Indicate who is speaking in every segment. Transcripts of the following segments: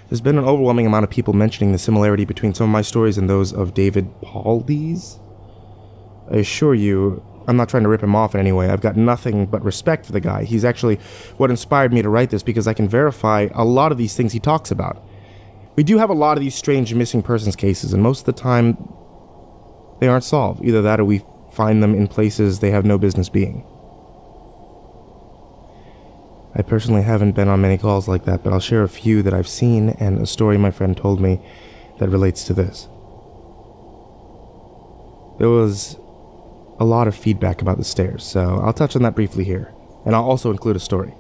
Speaker 1: There's been an overwhelming amount of people mentioning the similarity between some of my stories and those of David Pauld's. I assure you, I'm not trying to rip him off in any way. I've got nothing but respect for the guy. He's actually what inspired me to write this, because I can verify a lot of these things he talks about. We do have a lot of these strange missing persons cases, and most of the time, they aren't solved. Either that or we find them in places they have no business being. I personally haven't been on many calls like that, but I'll share a few that I've seen and a story my friend told me that relates to this. There was a lot of feedback about the stairs, so I'll touch on that briefly here, and I'll also include a story.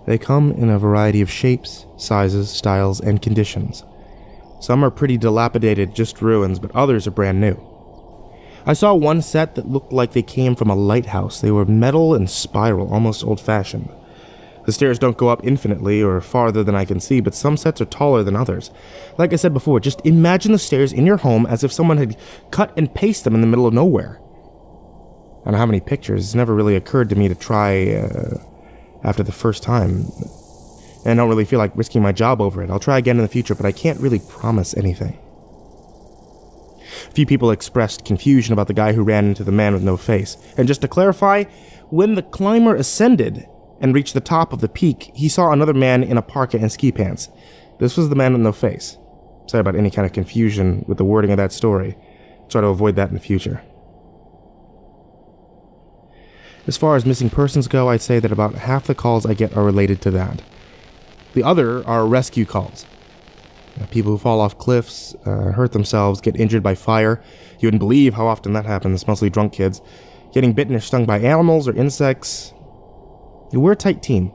Speaker 1: They come in a variety of shapes, sizes, styles, and conditions. Some are pretty dilapidated, just ruins, but others are brand new. I saw one set that looked like they came from a lighthouse. They were metal and spiral, almost old-fashioned. The stairs don't go up infinitely or farther than I can see, but some sets are taller than others. Like I said before, just imagine the stairs in your home as if someone had cut and pasted them in the middle of nowhere. I don't have any pictures. It's never really occurred to me to try after the first time. And I don't really feel like risking my job over it. I'll try again in the future, but I can't really promise anything. A few people expressed confusion about the guy who ran into the man with no face. And just to clarify, when the climber ascended and reached the top of the peak, he saw another man in a parka and ski pants. This was the man with no face. Sorry about any kind of confusion with the wording of that story. I'll try to avoid that in the future. As far as missing persons go, I'd say that about half the calls I get are related to that. The other are rescue calls. People who fall off cliffs, hurt themselves, get injured by fire. You wouldn't believe how often that happens, mostly drunk kids. Getting bitten or stung by animals or insects. We're a tight team.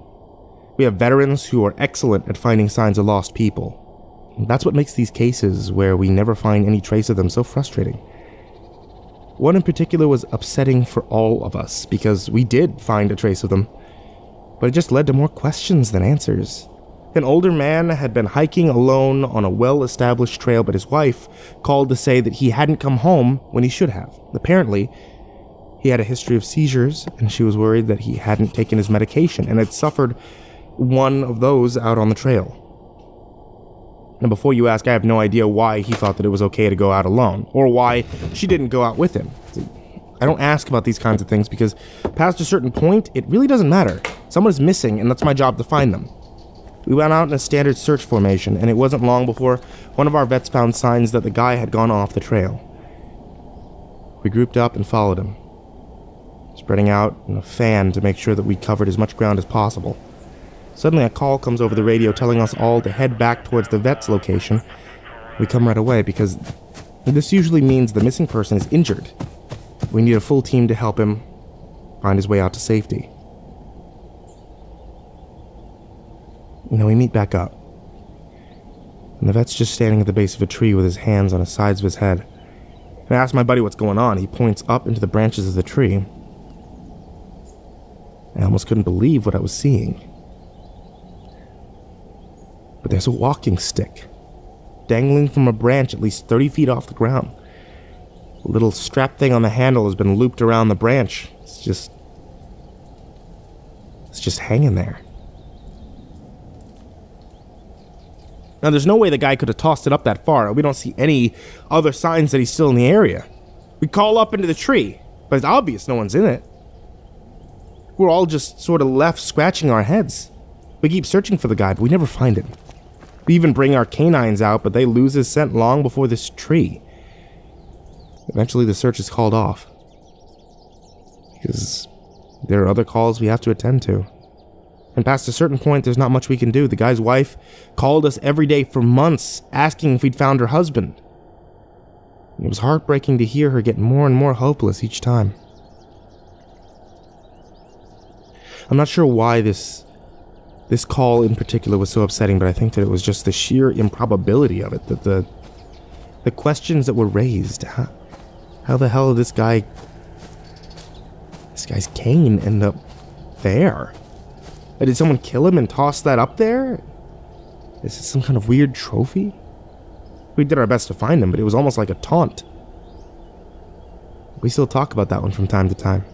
Speaker 1: We have veterans who are excellent at finding signs of lost people. That's what makes these cases where we never find any trace of them so frustrating. One in particular was upsetting for all of us, because we did find a trace of them, but it just led to more questions than answers. An older man had been hiking alone on a well-established trail, but his wife called to say that he hadn't come home when he should have. Apparently, he had a history of seizures, and she was worried that he hadn't taken his medication and had suffered one of those out on the trail. And before you ask, I have no idea why he thought that it was okay to go out alone, or why she didn't go out with him. I don't ask about these kinds of things because past a certain point, it really doesn't matter. Someone is missing, and that's my job to find them. We went out in a standard search formation, and it wasn't long before one of our vets found signs that the guy had gone off the trail. We grouped up and followed him, spreading out in a fan to make sure that we covered as much ground as possible. Suddenly a call comes over the radio telling us all to head back towards the vet's location. We come right away because this usually means the missing person is injured. We need a full team to help him find his way out to safety. We meet back up. And the vet's just standing at the base of a tree with his hands on the sides of his head. And I ask my buddy what's going on. He points up into the branches of the tree. I almost couldn't believe what I was seeing. But there's a walking stick, dangling from a branch at least 30 feet off the ground. A little strap thing on the handle has been looped around the branch. It's just hanging there. Now, there's no way the guy could have tossed it up that far. We don't see any other signs that he's still in the area. We call up into the tree, but it's obvious no one's in it. We're all just sort of left scratching our heads. We keep searching for the guy, but we never find him. We even bring our canines out, but they lose his scent long before this tree. Eventually, the search is called off, because there are other calls we have to attend to. And past a certain point, there's not much we can do. The guy's wife called us every day for months, asking if we'd found her husband. And it was heartbreaking to hear her get more and more hopeless each time. I'm not sure why this call in particular was so upsetting, but I think that it was just the sheer improbability of it, that the questions that were raised. How the hell did this guy's cane end up there? Did someone kill him and toss that up there? Is this some kind of weird trophy? We did our best to find him, but it was almost like a taunt. We still talk about that one from time to time.